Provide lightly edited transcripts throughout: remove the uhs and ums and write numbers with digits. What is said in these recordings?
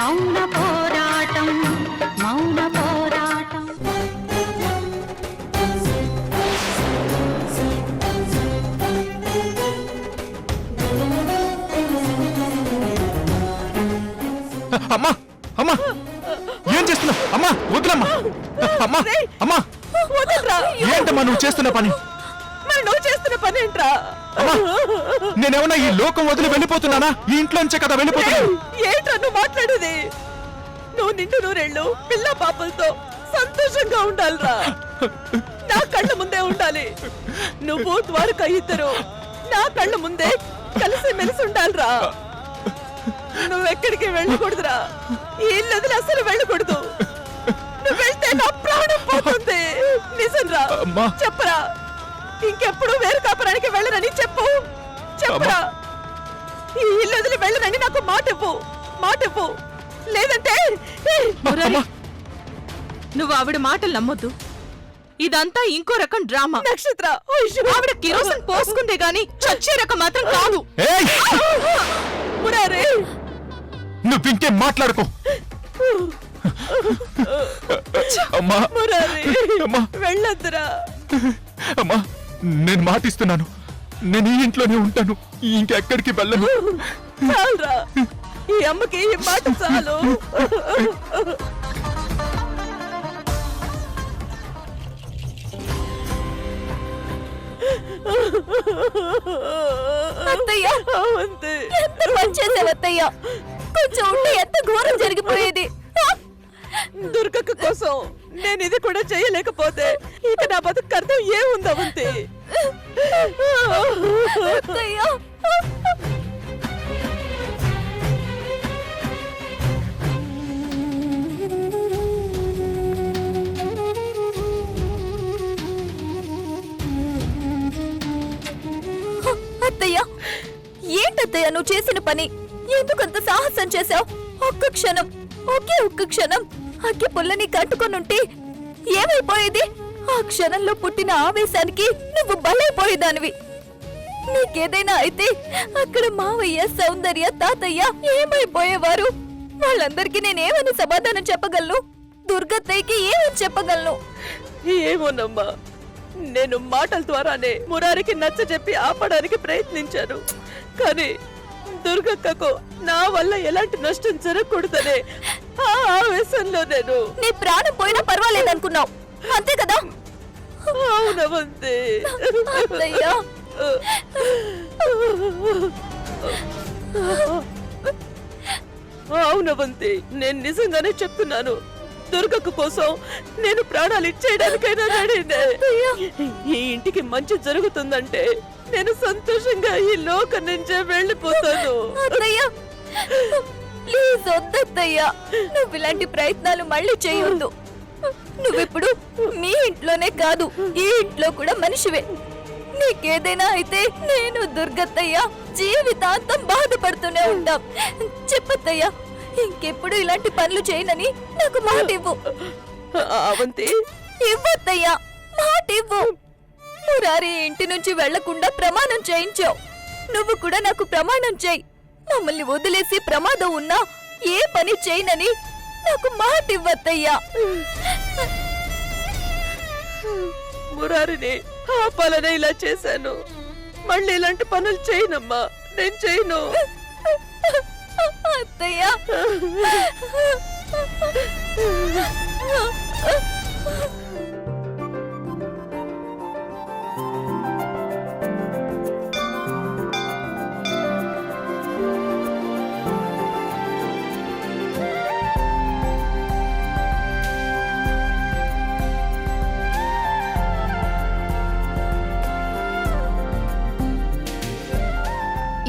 మౌన పోరాటం మౌన పోరాటం. అమ్మా అమ్మా ఏం చేస్తున్నావు? అమ్మా వద్దులమ్మా. అమ్మా అమ్మా ఏంటమ్మా నువ్వు చేస్తున్న పని? నువ్వు చేస్తున్న పని ఏంట్రా? నేనేమన్నా ఈ లోకం వదిలి వెళ్ళిపోతున్నానా? ఈ ఇంట్లోంచే కదా వెళ్ళిపోతున్నా. ఏంట్రా నువ్వు మాట్లాడేది? నువ్వు నిండు నూరేళ్ళు పిల్ల పాపలతో సంతోషంగా ఉండాలిరా. నా కళ్ళ ముందే ఉండాలి. నువ్వు ద్వారకా ఇద్దరు నా కళ్ళ ముందే కలిసి మెలిసి ఉండాలిరా. నువ్వెక్కడికి వెళ్ళకూడదురా. ఈ ఇల్లు వదిలి అసలు వెళ్ళకూడదు. నువ్వు వెళ్తే నా ప్రాణం పోతుంది. నిజంరా. చెప్పరా, ఇంకెప్పుడు వేరు కాపురానికి వెళ్ళరని చెప్పు. చెప్పరా, ఈ ఇల్లు వదిలి వెళ్ళరని నాకు మాట ఇవ్వు. లేదంటే నువ్వు ఆవిడ మాటలు నమ్మొద్దు. ఇదంతా ఇంకో రకం డ్రామా. నక్షత్ర, ఆవిడ కిరోసిన్ పోసుకుందే గాని చచ్చే రకం మాత్రం కాదు. మురారే, నువ్వు ఇంకేం మాట్లాడుకో. అమ్మా వెళ్ళొద్దురా. అమ్మా నేను మాటిస్తున్నాను, నేను ఈ ఇంట్లోనే ఉంటాను, ఇంకెక్కడికి వెళ్ళను. చాలురా, ఈ అమ్మకి ఈ మాట చాలు. అత్తయ్య, ఎంత పని చేసావు అత్తయ్య. కొంచెం ఉంటే ఎంత ఘోరం జరిగిపోయేది. దుర్గక్క కోసం నేను ఇది కూడా చేయలేకపోతే ఇక నా బతుకు అర్థం ఏముందవంతి? అత్తయ్య, అత్తయ్య, ఏంటత్తయ్య నువ్వు చేసిన పని? ఎందుకంత సాహసం చేశావు? ఒకే ఒక్క క్షణం అగ్గి పుల్లని కట్టుకొనుంటే ఏమైపోయేది? ఆ క్షణంలో పుట్టిన ఆవేశానికి నువ్వు బలైపోయేదానివి. నీకేదైనా అయితే అక్కడ మావయ్య, సౌందర్య, తాతయ్య ఏమైపోయేవారు? వాళ్ళందరికీ నేనేమని సమాధానం చెప్పగలను? దుర్గత్తయ్యకి ఏమని చెప్పగలను? ఏమోనమ్మా, నేను మాటల ద్వారానే మురారికి నచ్చ చెప్పి ఆపడానికి ప్రయత్నించాను. కానీ దుర్గక్కకు నా వల్ల ఎలాంటి నష్టం జరగకూడదనే ఆ ఆవేశంలో నేను నీ ప్రాణం పోయినా పర్వాలేదనుకున్నావు, అంతే కదా? అవునవంతే. అవునవంతే, నేను నిజంగానే చెప్తున్నాను. దుర్గకు కోసం నేను ప్రాణాలు ఇచ్చేయడానికైనా రెడీనే. ఈ ఇంటికి మంచి జరుగుతుందంటే నేను సంతోషంగా ఈ లోకం నుంచే వెళ్ళిపోతాను. ప్లీజ్ వద్దత్తయ్యా, నువ్వు ఇలాంటి ప్రయత్నాలు మళ్ళీ చేయొద్దు. నువ్విప్పుడు మీ ఇంట్లోనే కాదు, ఈ ఇంట్లో కూడా మనిషివే. నీకేదైనా అయితే నేను, దుర్గత్తయ్య జీవితాంతం బాధపడుతూనే ఉంటాం. చెప్పత్తయ్యా, ఇంకెప్పుడు ఇలాంటి పనులు చేయనని నాకు మాట ఇవ్వు. అవంతి, ఇవ్వత్తయ్యా, మాట ఇవ్వు. మురారి ఇంటి నుంచి వెళ్లకుండా ప్రమాణం చేయించావు. నువ్వు కూడా నాకు ప్రమాణం చేయి. మమ్మల్ని వదిలేసి ప్రమాదం ఉన్నా ఏ పని చేయనని నాకు మాట ఇవ్వత్తయ్యా. మురారిని ఆపాలనే ఇలా చేశాను. మళ్ళీ ఇలాంటి పనులు చేయనమ్మా, నేను చేయను. అత్తయ్యా,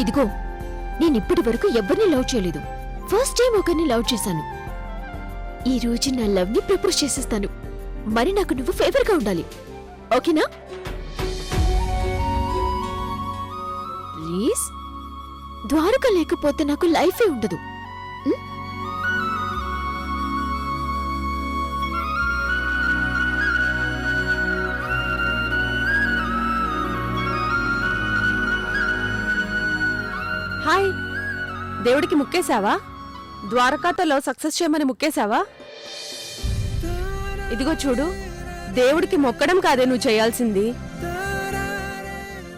ఇదిగో, నేనిప్పటి వరకు ఎవరిని లవ్ చేయలేదు. ఫస్ట్ టైం ఒకరిని లవ్ చేశాను. ఈ రోజు నా లవ్ ని ప్రపోజ్ చేసేస్తాను. మరి నాకు నువ్వు ఫేవర్ గా ఉండాలి, ఓకేనా? ప్లీజ్, ద్వారక లేకపోతే నాకు లైఫే ఉండదు. హాయ్, దేవుడికి ముక్కేశావా? ద్వారకాతో లవ్ సక్సెస్ చేయమని ముక్కేశావా? ఇదిగో చూడు, దేవుడికి మొక్కడం కాదే నువ్వు చేయాల్సింది.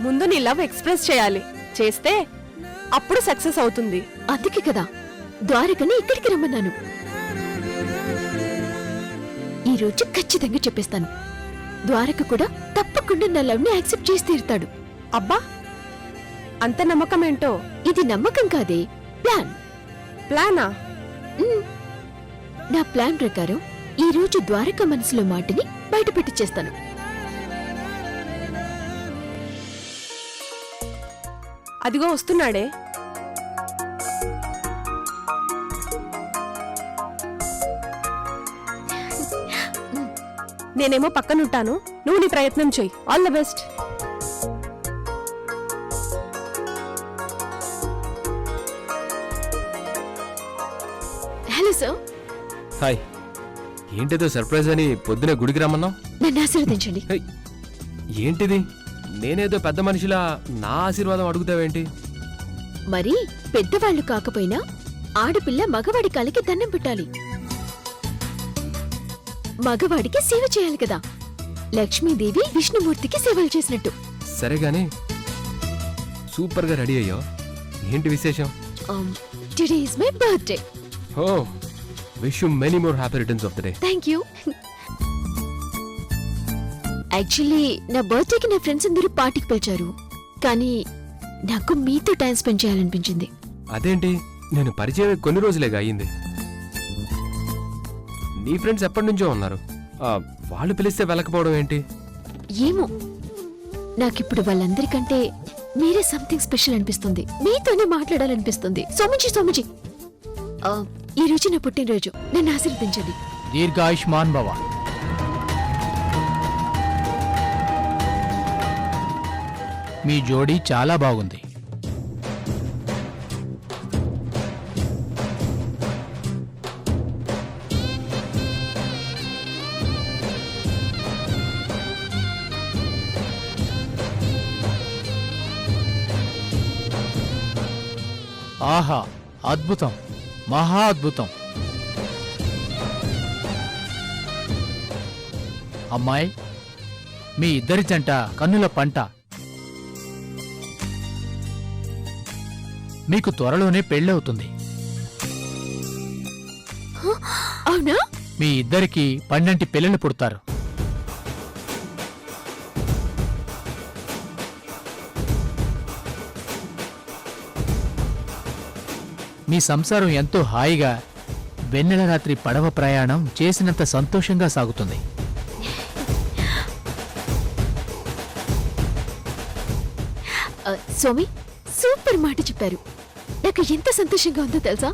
ముందు నీ లవ్ ఎక్స్ప్రెస్ చేయాలి. చేస్తే అప్పుడు సక్సెస్ అవుతుంది. అందుకే కదా ద్వారకని ఇక్కడికి రమ్మన్నాను. ఈ రోజు ఖచ్చితంగా చెప్పేస్తాను. ద్వారక కూడా తప్పకుండా నా లవ్ ని యాక్సెప్ట్ చేసి తీరుతాడు. అబ్బా, అంత నమ్మకం ఏంటో. ఇది నమ్మకం కాదే, ప్లాన్. ప్లానా? నా ప్లాన్ ప్రకారం ఈ రోజు ద్వారక మనసులో మాటని బయట పెట్టిచ్చేస్తాను. అదిగో వస్తున్నాడే. నేనేమో పక్కనుంటాను, నువ్వు నీ ప్రయత్నం చెయ్యి. All the best. Hello sir. Hi. ఏంటిదో సర్ప్రైజ్ అని పొద్దునే గుడికి రమ్మన్నావు? నన్ను ఆశీర్వదించండి. హే, ఏంటిది? నేనేదో పెద్ద మనిషిలా నా ఆశీర్వాదం అడుగుతావేంటి? మరి పెద్దవాళ్లు కాకపోయినా ఆడపిల్ల మగవాడి కాలికి దండం పెట్టాలి. మగవాడికి సేవ చేయాలి కదా, లక్ష్మీదేవి విష్ణుమూర్తికి సేవలు చేసినట్టు. సరే గాని సూపర్గా రెడీ అయ్యో. ఏంటి విశేషం? Today is my birthday. Oh, wish you many more happy returns of the day. Thank you. Actually నా బర్త్డేకి నా ఫ్రెండ్స్ అందరూ పార్టీకి పిలిచారు, కానీ నాకు మీతో టైం స్పెండ్ చేయాలనిపించింది. అదేంటి, నేను పరిచయం కొన్ని రోజులేగా అయ్యింది. నీ ఫ్రెండ్స్ ఎప్పటి నుంచో ఉన్నారు, వాళ్ళు పిలిస్తే వెళ్ళకపోవడం ఏంటి? ఏమో, నాకిప్పుడు వాళ్ళందరికంటే మీరే సంథింగ్ స్పెషల్ అనిపిస్తుంది. మీతోనే మాట్లాడాలనిపిస్తుంది. సోమజీ ఈ రోజు నా పుట్టినరోజు, నన్ను ఆశీర్వదించండి. దీర్ఘాయుష్మాన్ భవ. మీ జోడీ చాలా బాగుంది. ఆహా, అద్భుతం, మహా అద్భుతం. అమ్మాయి, మీ ఇద్దరి జంట కన్నుల పంట. మీకు త్వరలోనే పెళ్ళవుతుంది. అవునా? మీ ఇద్దరికి పన్నెంటి పిల్లలు పుడతారు. మీ సంసారం ఎంతో హాయిగా వెన్నెల రాత్రి పడవ ప్రయాణం చేసినంత సంతోషంగా సాగుతుంది. స్వామి, సూపర్ మాట చెప్పారు. నాకు ఎంత సంతోషంగా ఉందో తెలుసా?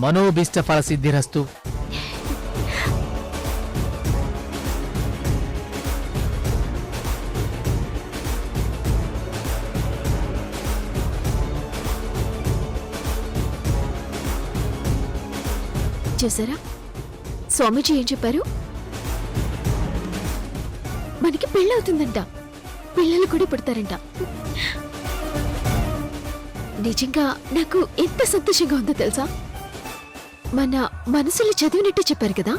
మనోభీష్ట ఫల సిద్ధిరస్తు. చూసారా స్వామీజీ ఏం చెప్పారు? మనకి పెళ్ళవుతుందంట, పిల్లలు కూడా పుడతారంట. నిజంగా నాకు ఎంత సంతోషంగా ఉందో తెలుసా? మన మనసులు చదివినట్టు చెప్పారు కదా.